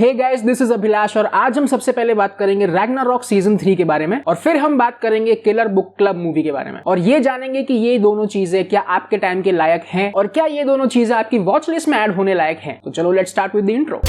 Hey guys, this is Abhilash और आज हम सबसे पहले बात करेंगे रैग्नारॉक सीजन 3 के बारे में और फिर हम बात करेंगे किलर बुक क्लब मूवी के बारे में और ये जानेंगे कि ये दोनों चीजें क्या आपके टाइम के लायक हैं और क्या ये दोनों चीजें आपकी वॉच लिस्ट में ऐड होने लायक हैं। तो चलो let's start with the intro.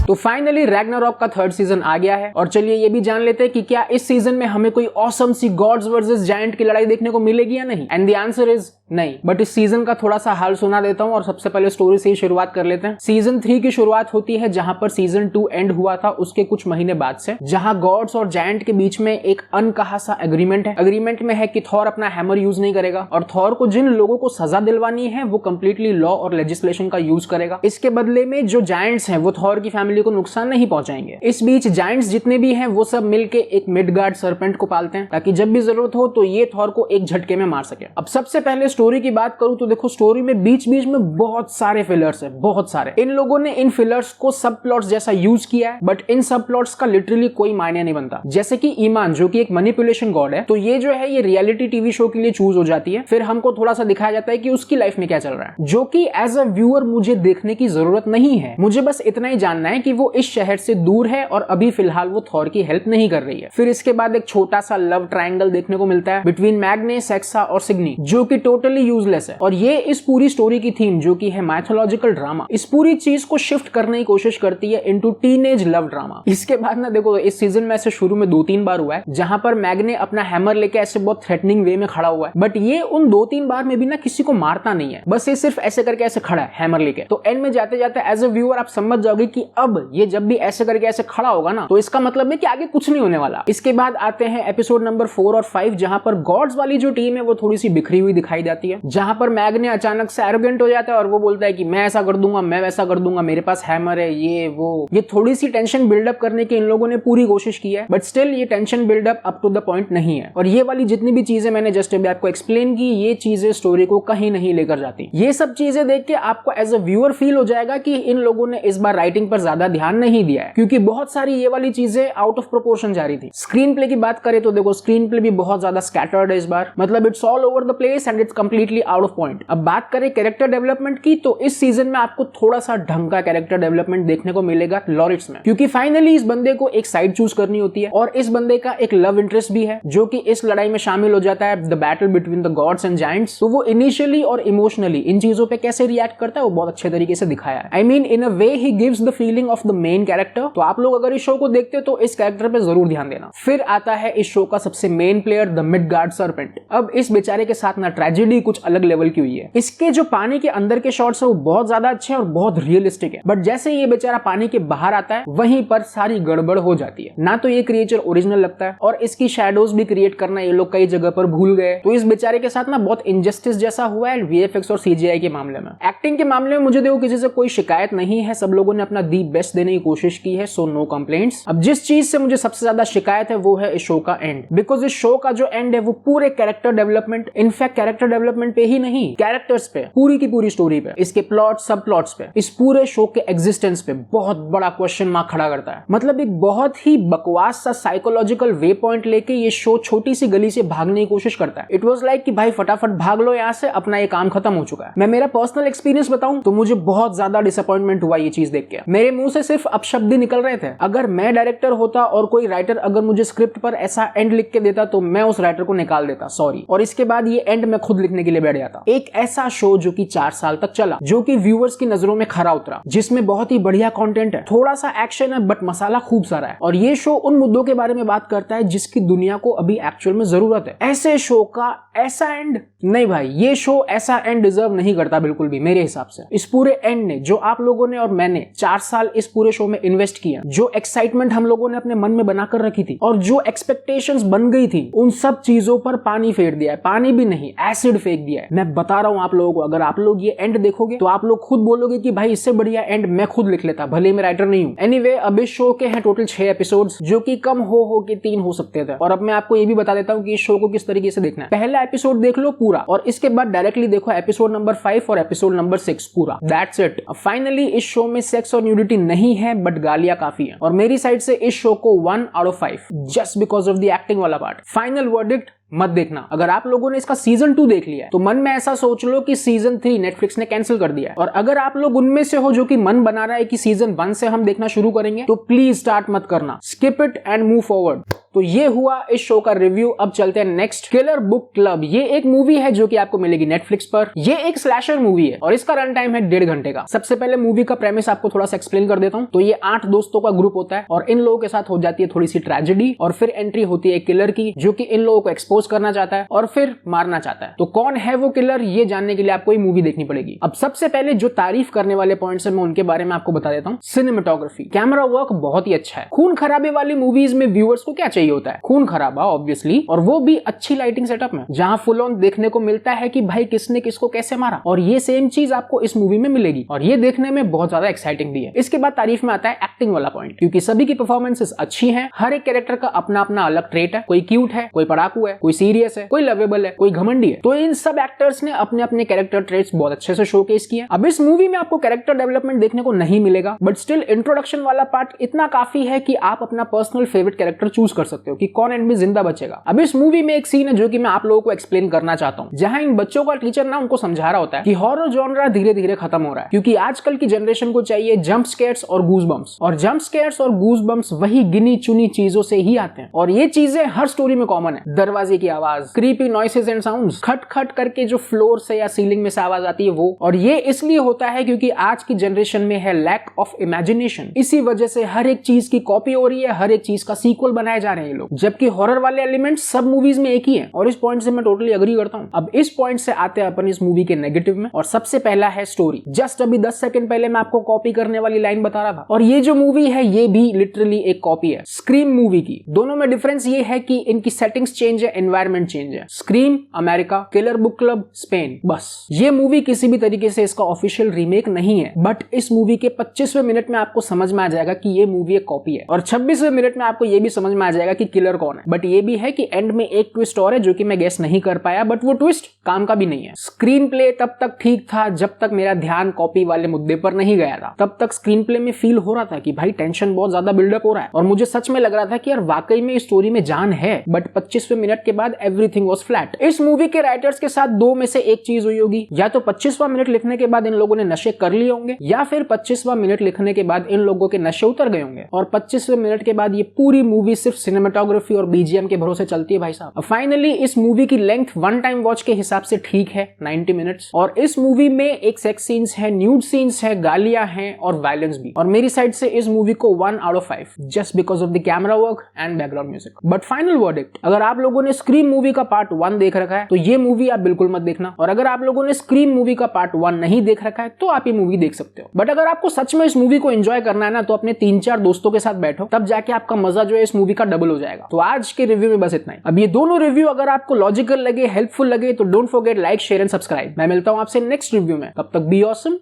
तो फाइनली रैग्नारॉक का थर्ड सीजन आ गया है और चलिए ये भी जान लेते हैं कि क्या इस सीजन में हमें कोई ऑसम सी गॉड्स वर्सेस जायंट की लड़ाई देखने को मिलेगी या नहीं। एंड द आंसर इज नहीं। बट इस सीजन का थोड़ा सा हाल सुना देता हूं और सबसे पहले स्टोरी से ही शुरुआत कर लेते हैं। सीजन 3 की शुरुआत होती है जहां पर सीजन 2 एंड हुआ था उसके कुछ महीने बाद से, जहां गॉड्स और जायंट के बीच में एक अनकहा सा एग्रीमेंट है। एग्रीमेंट में है कि थॉर अपना हैमर यूज नहीं करेगा और थॉर को जिन लोगों को सजा दिलवानी है वो कंप्लीटली लॉ और लेजिस्लेशन का यूज करेगा। इसके बदले में जो जायंट्स हैं वो थॉर की फैमिली को नुकसान नहीं पहुंचाएंगे। इस बीच जायंट्स जितने भी हैं वो सब मिलके एक मिडगार्ड सर्पेंट को पालते हैं ताकि जब भी जरूरत हो तो ये थॉर को एक झटके में मार सके। अब सबसे पहले स्टोरी की बात करूं तो देखो, स्टोरी में बीच बीच में बहुत सारे फिलर्स है, बहुत सारे। इन लोगों ने इन फिलर्स को सब प्लॉट्स जैसा यूज किया है बट इन सब प्लॉट्स का लिटरली कोई मायने नहीं बनता। जैसे कि ईमान जो कि एक मैनिपुलेशन गॉड है, तो ये जो है ये रियलिटी टीवी शो के लिए चूज हो जाती है। फिर हमको थोड़ा सा दिखाया जाता है कि उसकी लाइफ में क्या चल रहा है, जो कि एज अ व्यूअर मुझे देखने की जरूरत नहीं है। मुझे बस इतना ही जानना है कि वो इस शहर से दूर है और अभी फिलहाल वो थॉर की हेल्प नहीं कर रही है। फिर इसके बाद एक छोटा सा लव ट्रायंगल देखने को मिलता है बिटवीन मैग्ने, सेक्सा और सिग्नी, जो कि टोटली यूजलेस है। और ये इस पूरी स्टोरी की थीम जो कि है माइथोलॉजिकल ड्रामा, इस पूरी चीज को शिफ्ट करने की कोशिश करती है इनटू टीनेज लव ड्रामा। इसके बाद ना देखो, इस सीजन में ऐसे शुरू में 2-3 बार हुआ है जहां पर मैग्ने अपना हैमर लेके ऐसे बहुत थ्रेटनिंग वे में खड़ा हुआ है, बट ये उन 2-3 बार में भी ना किसी को मारता नहीं है, बस ये सिर्फ ऐसे करके ऐसे खड़ा है हैमर लेके। तो एंड में जाते जाते एज अ व्यूअर आप समझ जाओगे कि अब ये जब भी ऐसे करके ऐसे खड़ा होगा ना तो इसका मतलब है कि आगे कुछ नहीं होने वाला। इसके बाद आते हैं एपिसोड नंबर 4 और 5 जहां पर गॉड्स वाली जो टीम है वो थोड़ी सी बिखरी हुई दिखाई जाती है, जहां पर मैग्ने अचानक से एरोगेंट हो जाता है और वो बोलता है कि मैं ऐसा कर दूंगा, मैं वैसा कर दूंगा, मेरे पास हैमर है, ये वो। ये थोड़ी सी टेंशन बिल्डअप करने की इन लोगों ने पूरी कोशिश की है बट स्टिल ये tension buildup up to the point नहीं है। और ये वाली जितनी भी चीजें मैंने जस्ट अभी आपको एक्सप्लेन की, ये चीजें स्टोरी को कहीं नहीं लेकर जाती। ये सब चीजें देख के आपको एज अ व्यूअर फील हो जाएगा कि इन लोगों ने इस बार राइटिंग पर ज्यादा ध्यान नहीं दिया है, क्योंकि बहुत सारी ये वाली चीजें आउट ऑफ प्रोपोर्शन जा रही थी। स्क्रीन प्ले की बात करें तो देखो, स्क्रीन प्ले भी बहुत ज्यादा स्कैटर्ड है इस बार, मतलब it's all over the place and it's completely out of point. अब बात करें कैरेक्टर डेवलपमेंट की तो इस सीजन में आपको थोड़ा सा ढंग का कैरेक्टर डेवलपमेंट देखने को मिलेगा लॉरिट्स में, क्योंकि फाइनली इस बंदे को एक साइड चूज करनी होती है और इस बंदे का एक लव इंटरेस्ट भी है जो कि इस लड़ाई में शामिल हो जाता है, the battle between the gods and giants. तो वो इनिशियली और इमोशनली इन चीजों पे कैसे रिएक्ट करता है वो बहुत अच्छे तरीके से दिखाया है। I mean in a way he gives the feeling of the main character. तो आप लोग अगर इस शो को देखते हो तो इस कैरेक्टर पे जरूर ध्यान देना। फिर आता है इस शो का सबसे main player, the Midgard serpent. अब इस बेचारे के साथ ना ट्रेजेडी कुछ अलग लेवल की हुई है। इसके जो पानी के अंदर के शॉट्स है वो बहुत ज्यादा अच्छे और बहुत रियलिस्टिक है, बट जैसे ये बेचारा पानी के बाहर आता है वहीं पर सारी गड़बड़ हो जाती है। ना तो ये क्रिएचर ओरिजिनल लगता है और इसकी शैडोज भी क्रिएट करना ये लोग कई जगह पर भूल गए। तो इस बेचारे के साथ ना बहुत इनजस्टिस जैसा हुआ है वीएफएक्स और सीजीआई के मामले में। एक्टिंग के मामले में मुझे देखो किसी से कोई शिकायत नहीं है, सब लोगों ने अपना दी बेस्ट देने की कोशिश की है, सो नो कंप्लेंट्स। अब जिस चीज से मुझे सबसे ज्यादा शिकायत है वो है इस शो का एंड, बिकॉज इस शो का जो एंड है वो पूरे character development, in fact character development पे ही नहीं, कैरेक्टर्स पे, पूरी की पूरी स्टोरी पे, इसके प्लॉट, सब प्लॉट्स पे, इस पूरे शो के एग्जिस्टेंस पे बहुत बड़ा क्वेश्चन मार्क खड़ा करता है। मतलब एक बहुत ही बकवास सा साइकोलॉजिकल वे पॉइंट लेके ये शो छोटी सी गली से भागने की कोशिश करता है। इट वाज लाइक कि भाई फटाफट भाग लो यहाँ से, अपना ये काम खत्म हो चुका है। मैं मेरा पर्सनल एक्सपीरियंस बताऊं तो मुझे बहुत ज्यादा डिसअपॉइंटमेंट हुआ ये चीज देख के। मेरे मुंह से सिर्फ अपशब्द निकल रहे थे। अगर मैं डायरेक्टर होता और कोई राइटर अगर मुझे स्क्रिप्ट पर ऐसा एंड लिख के देता तो मैं उस राइटर को निकाल देता, सॉरी। और इसके बाद ये एंड मैं खुद लिखने के लिए बैठ जाता। एक ऐसा शो जो कि 4 साल तक चला, जो कि व्यूअर्स की नजरों में खरा उतरा, जिसमें बहुत ही बढ़िया कंटेंट है, थोड़ा सा एक्शन है बट मसाला खूब सारा है, और ये शो उन मुद्दों के बारे में बात करता है जिसकी दुनिया को अभी एक्चुअल में जरूरत है। ऐसे शो का ऐसा एंड नहीं भाई, ये शो ऐसा एंड डिजर्व नहीं करता बिल्कुल भी मेरे हिसाब से। इस पूरे एंड ने, जो आप लोगों ने और मैंने 4 साल इस पूरे शो में इन्वेस्ट किया, जो एक्साइटमेंट हम लोगों ने अपने मन में बनाकर रखी थी और जो एक्सपेक्टेशंस बन गई थी, उन सब चीजों पर पानी फेर दिया है। पानी भी नहीं, एसिड फेंक दिया है। मैं बता रहा हूं आप लोगों को, अगर आप लोग ये एंड देखोगे तो आप लोग खुद बोलोगे कि भाई इससे बढ़िया एंड मैं खुद लिख लेता, भले मैं राइटर नहीं हूं। एनीवे, अब इस शो के हैं टोटल 6 एपिसोड्स, जो कि कम हो के 3 हो सकते थे। और अब मैं आपको ये भी बता देता हूं कि इस शो को किस तरीके से देखना है। पहला एपिसोड देख लो पूरा और इसके बाद डायरेक्टली देखो एपिसोड नंबर 5 और एपिसोड नंबर 6 पूरा, दैट्स इट। फाइनली इस शो में सेक्स और न्यूडिटी नहीं है बट गालियां काफी है, और मेरी साइड से इस शो को 1 out of 5 just because of the acting वाला पार्ट। फाइनल वर्डिक्ट, मत देखना। अगर आप लोगों ने इसका सीजन 2 देख लिया है तो मन में ऐसा सोच लो कि सीजन 3 नेटफ्लिक्स ने कैंसिल कर दिया है, और अगर आप लोग उनमें से हो जो कि मन बना रहा है कि सीजन 1 से हम देखना शुरू करेंगे, तो प्लीज स्टार्ट मत करना, skip it and move forward. तो ये हुआ इस शो का रिव्यू। अब चलते हैं नेक्स्ट, किलर बुक क्लब। ये एक मूवी है जो कि आपको मिलेगी नेटफ्लिक्स पर। ये एक स्लैशर मूवी है और इसका रन टाइम है 1.5 घंटे का। सबसे पहले मूवी का प्रेमिस आपको थोड़ा सा एक्सप्लेन कर देता हूं। तो ये 8 दोस्तों का ग्रुप होता है और इन लोगों के साथ हो जाती है थोड़ी सी ट्रेजेडी, और फिर एंट्री होती है किलर की जो कि इन लोगों को एक्सपोज करना चाहता है और फिर मारना चाहता है। तो कौन है वो किलर, ये जानने के लिए आपको ये मूवी देखनी पड़ेगी। अब सबसे पहले जो तारीफ करने वाले पॉइंट्स है मैं उनके बारे में आपको बता देता हूं। सिनेमेटोग्राफी, कैमरा वर्क बहुत ही अच्छा है। खून खराबे वाली मूवीज में व्यूअर्स को क्या चाहिए होता है, खून खराबा ऑब्वियसली, और वो भी अच्छी लाइटिंग सेटअप में, जहां फुल ऑन देखने को मिलता है कि भाई किसने किसको कैसे मारा, और ये सेम चीज आपको इस मूवी में मिलेगी और ये देखने में बहुत ज्यादा एक्साइटिंग भी है। इसके बाद तारीफ में आता है एक्टिंग वाला पॉइंट, क्योंकि सभी की परफॉर्मेंसेस अच्छी हैं। हर एक कैरेक्टर का अपना अपना अलग ट्रेट है, कोई क्यूट है, कोई पढ़ाकू है, कोई सीरियस है, कोई लवेबल है, कोई घमंडी है। तो इन सब एक्टर्स ने अपने अपने कैरेक्टर ट्रेट्स बहुत अच्छे से शोकेस किए। अब इस मूवी में आपको कैरेक्टर डेवलपमेंट देखने को नहीं मिलेगा, बट स्टिल इंट्रोडक्शन वाला पार्ट इतना काफी है कि आप अपना पर्सनल फेवरेट कैरेक्टर चूज कर सकते हो कि कौन एंड में जिंदा बचेगा। अब इस मूवी में एक सीन है जो कि मैं आप लोगों को एक्सप्लेन करना चाहता हूं, जहां इन बच्चों का टीचर ना उनको समझा रहा होता है कि हॉरर जॉनरा धीरे धीरे खत्म हो रहा है, क्योंकि आजकल की जनरेशन को चाहिए जंप स्केयर्स और गूज बम्प्स, और जंप स्केयर्स और गूज बम्प्स वही गिनी चुनी चीजों से ही आते हैं, और ये चीजें हर स्टोरी में कॉमन है। दरवाजे की आवाज, क्रीपी नॉइसेस एंड साउंड्स, खट खट करके जो फ्लोर से या सीलिंग में से आवाज आती है वो, और ये इसलिए होता है क्योंकि आज की जनरेशन में है लैक ऑफ इमेजिनेशन। इसी वजह से हर एक चीज की कॉपी हो रही है, हर एक चीज का सीक्वल बनाए जा रहे हैं लोग, जबकि हॉरर वाले एलिमेंट्स सब मूवीज में एक ही है, और इस पॉइंट से मैं टोटली अग्री करता हूं। अब इस पॉइंट से आते हैं अपन इस मूवी के नेगेटिव में, और सबसे पहला है स्टोरी। जस्ट अभी 10 सेकंड पहले मैं आपको कॉपी करने वाली लाइन बता रहा था, और ये जो मूवी है ये भी लिटरली एक कॉपी है स्क्रीम मूवी की। दोनों में डिफरेंस ये है कि इनकी सेटिंग्स चेंज है, एनवायरमेंट चेंज है। Scream America, killer book club Spain. बस ये मूवी किसी भी तरीके से इसका ऑफिशियल रीमेक नहीं है, बट इस मूवी के 25वें मिनट में आपको समझ में आ जाएगा कि ये मूवी एक कॉपी है, और 26वें मिनट में आपको ये भी समझ में आ जाएगा कि किलर कौन है। बट ये भी है कि एंड में एक ट्विस्ट और है जो कि मैं गेस नहीं कर पाया, बट वो ट्विस्ट काम का भी नहीं है। स्क्रीन प्ले तब तक ठीक था जब तक मेरा ध्यान कॉपी वाले मुद्दे पर नहीं गया था। तब तक स्क्रीन प्ले में फील हो रहा था कि भाई टेंशन बहुत ज्यादा बिल्डअप हो रहा है, और मुझे सच में लग रहा था कि यार वाकई में इस स्टोरी में जान है, बट 25वें मिनट के बाद एवरीथिंग वाज फ्लैट। इस मूवी के राइटर्स के साथ दो में से एक चीज हुई होगी, या तो 25वां मिनट लिखने के बाद इन लोगों ने नशे कर लिए होंगे, या फिर 25वां मिनट लिखने के बाद इन लोगों के नशे उतर गए होंगे, और 25वें मिनट के बाद ये पूरी मूवी सिर्फ सिनेमेटोग्राफी और बीजीएम के भरोसे चलती है भाई साहब। फाइनली इस मूवी की लेंथ वन टाइम वॉच के हिसाब से ठीक है, 90 मिनट्स, और इस मूवी में एक सेक्स सीन्स है, न्यूड सीन्स है, गालियां हैं और वायलेंस भी, और मेरी साइड से इस मूवी को 1 out of 5 just because of the camera work and background music. But final verdict, अगर आप लोगों ने स्क्रीम मूवी का पार्ट 1 देख रखा है तो ये मूवी आप बिल्कुल मत देखना, और अगर आप लोगों ने स्क्रीम मूवी का पार्ट 1 नहीं देख रखा है तो आप ये मूवी देख सकते हो। बट अगर आपको सच में इस मूवी को एंजॉय करना है ना, तो अपने 3-4 दोस्तों के साथ बैठो, तब जाके आपका मजा जो है इस मूवी का डबल हो जाएगा। तो आज के रिव्यू में बस इतना ही। अब ये दोनों रिव्यू अगर आपको लॉजिकल लगे, हेल्पफुल लगे, तो don't forget like, share and subscribe. मैं मिलता हूं आपसे नेक्स्ट रिव्यू में, तब तक बी ऑसम,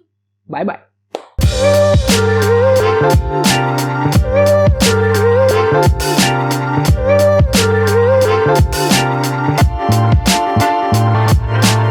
बाय बाय।